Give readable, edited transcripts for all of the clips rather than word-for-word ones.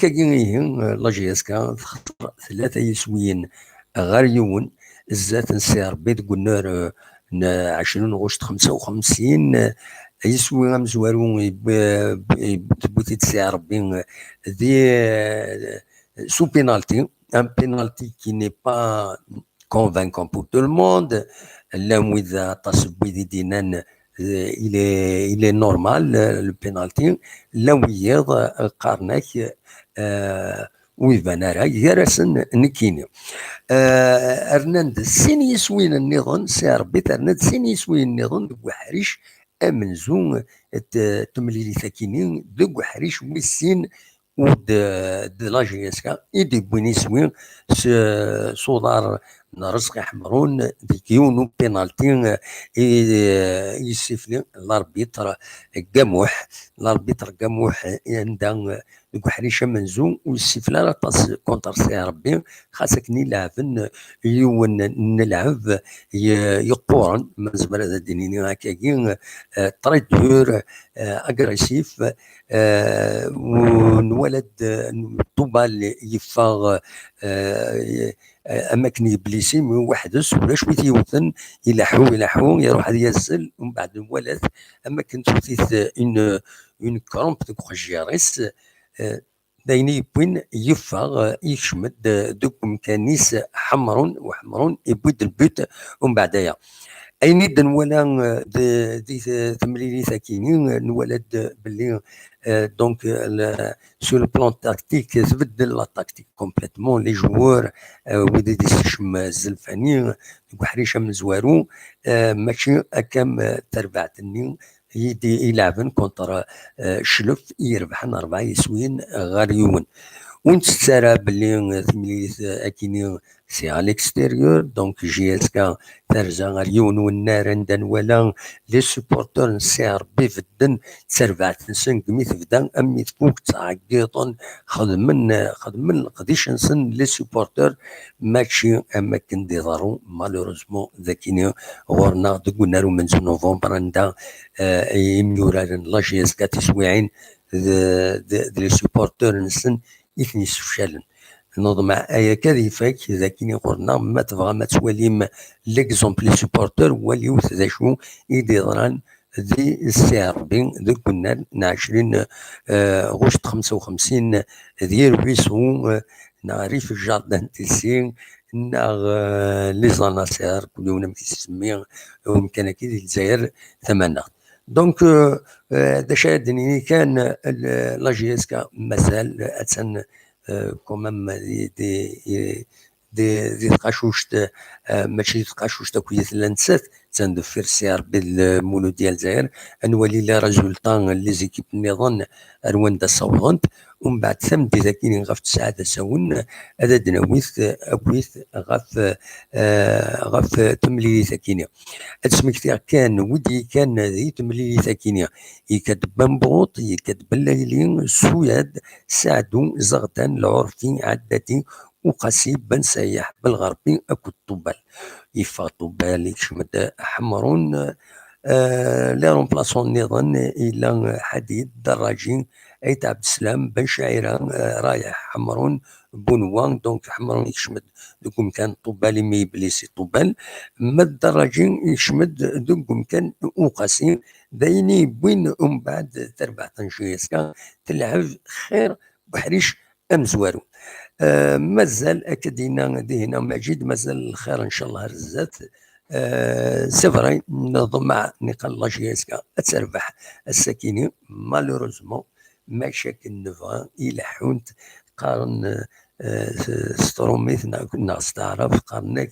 كاين لاجياسكا تخطر ثلاثة يسويين غير يون الزات نسي ربي قلنا 20 غشت 55 يسوي مزوارو تبوتي تسي ربي دي سو بينالتي ان بينالتي كي ني با convaincant pour tout le monde. Là où il a tasbouidi dinan, il est normal, le penalty. Là où il y a Karnak, où il va nara, Yarasen Nikini. Hernandez, sin yiswin النظام سي ربي Hernandez sin yiswin النظام دو حريش امنزون تمليلي ثاكينين دو حريش ويسين ود لاجياسكا يدي بويني سوين صدار رزق حمرون ديكيونو بينالتي يسيفلي الاربيتر قموح عندها حريشه منزون ويسيفلا لا طاس كونتر سي ربي خاصك نلعب يون نلعب يقورن من زبر هذا الدينيني هكاكين تري دور اغريسيف ونولد طوبال يفاغ اماكن يبليسي من وحدس ولا شويه يوثن يلحو يروح يزل ومن بعد ولات اماكن توثيث اون كرومب دو كوجيريس دايني بوين يفاغ يشمد دوك مكانيس حمرون يبود البوت ومن بعدها اي نيد نولا دي تمريري ثاكينين نولد باللي دونك سور البلان تاكتيك تبدل لا تاكتيك كومبليتمون لي جوور ودي ديسشم الزلفاني حريشه من زوارو ماشي كم تربعتني يدي يلعبن كونتر شلف يربحن 4 يسوين غير يوم ونتسارى باللي ثمليث اكيني سي على الاكستيريور دونك جي اس كا ترجع غير يون والنار عندنا ولا لي سوبورتور نسي ربي في الدن تسربعت نسن قميت بدا امي تفوق تعقيطن خدمن القديش نسن لي سوبورتور ماشي اماكن دي ضرو مالوروزمون ذاكيني غورنا دقنا من نوفمبر عندها يميورارن لا جي اس كا تسويعين لي سوبورتور نسن يثني سفشالن نوض مع ايا كذيفك اذا كيني قرنا ما تبغى ما تواليم ليكزومبل سوبورتور وليوث ذا شو يدي ضران ذي السي ربي ذو كنا 20 غشت 55 ديال بيسو نعرف الجاردان تيسين ناغ لي زاناسير كل يوم تسمي ويمكن اكيد الجزائر ثمانه دونك هذا شادني كان لا جي اس كا مازال اتسن كومام دي تقاشوشت ماشي تقاشوشت كويس لانسات تندفر سير بالمولو ديال الجزائر انولي لا ريزولطان لي زيكيب النظام رواندا صوغنت ومن بعد ثم دي ذاكيني غاف 9 ساون هذا دناويث اكويث غاف تملي ثاكيني اسمك كان ودي كان ذي تملي ثاكيني يكتب بنبوط يكتب الليلين سويد سعدو زغدان العرفي عدتي وقاسي بن سايح بالغربي اكو طوبال يفا طوبال يشمد حمرون لي رومبلاسون نظام الى حديد دراجين ايت عبد السلام بن شعيره رايح حمرون بونوان دونك حمرون يشمد دوك مكان طوبال مي بليسي طوبال ما الدراجين يشمد دوك مكان وقاسي دايني بوين ومن بعد تربع طنجيسكا تلعب خير بحريش امزوارو مازال اكدينا دينا مجيد مازال الخير ان شاء الله رزات سي فري نظم مع نقال لاجياسكا تربح الساكيني مالوروزمون مشاكل نفا الى حونت قارن ستروميث ناس تعرف قارنك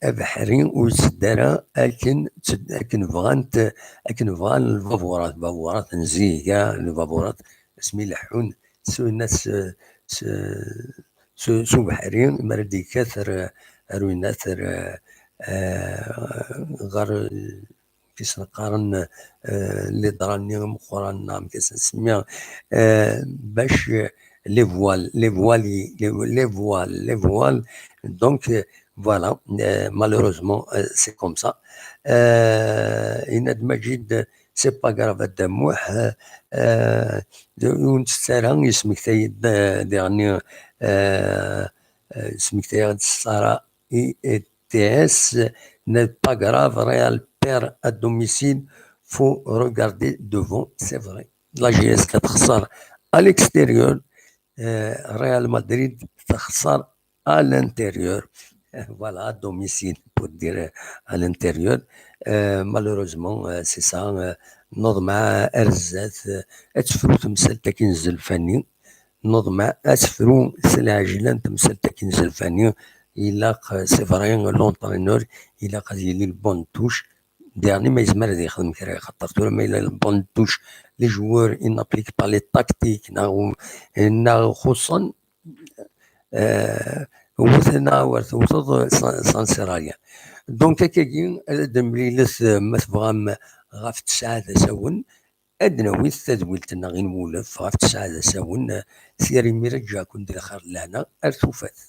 ابحرين وسدارة لكن بغان الفافورات نزيه الفافورات اسمي لحون سو الناس سو بحرين مردي كثر ارويناثر غير كيس نقارن اللي دراني مقارن نعم كيس نسميها باش لي فوال دونك فوالا مالوروزمون سي كوم سا يناد مجيد سي با كراف الدموح ونتستارا يسمك تايد ديغني يسمك تايد السارة اي تي اس n'est pas grave, Real perd à domicile, faut regarder devant, c'est vrai. La GS تخسر à l'extérieur, Real Madrid تخسر à l'intérieur. Voilà, à domicile, pour dire à l'intérieur. Malheureusement, c'est ça. نوض مع أرزات أتفرو تمثال تاكين زلفاني نوض مع أتفرو سلعجلان تمثال تاكين زلفاني إلا سي فري لونطرينور إلا قد يلي البون توش ديرني ما يزمر هذا يخدم كرا خاطر تورا ما إلا البون توش لي جوار إن أبليك با لي تاكتيك نا خصوصا وثنا ورثوث سانسيراليا دونك هكاكي دمليلث ما تبغام غاف 9 تساون أدنى تدويلتنا غير مولف غاف 9 تساون سيري ميرجع كون دير خير لهنا أرثوفات.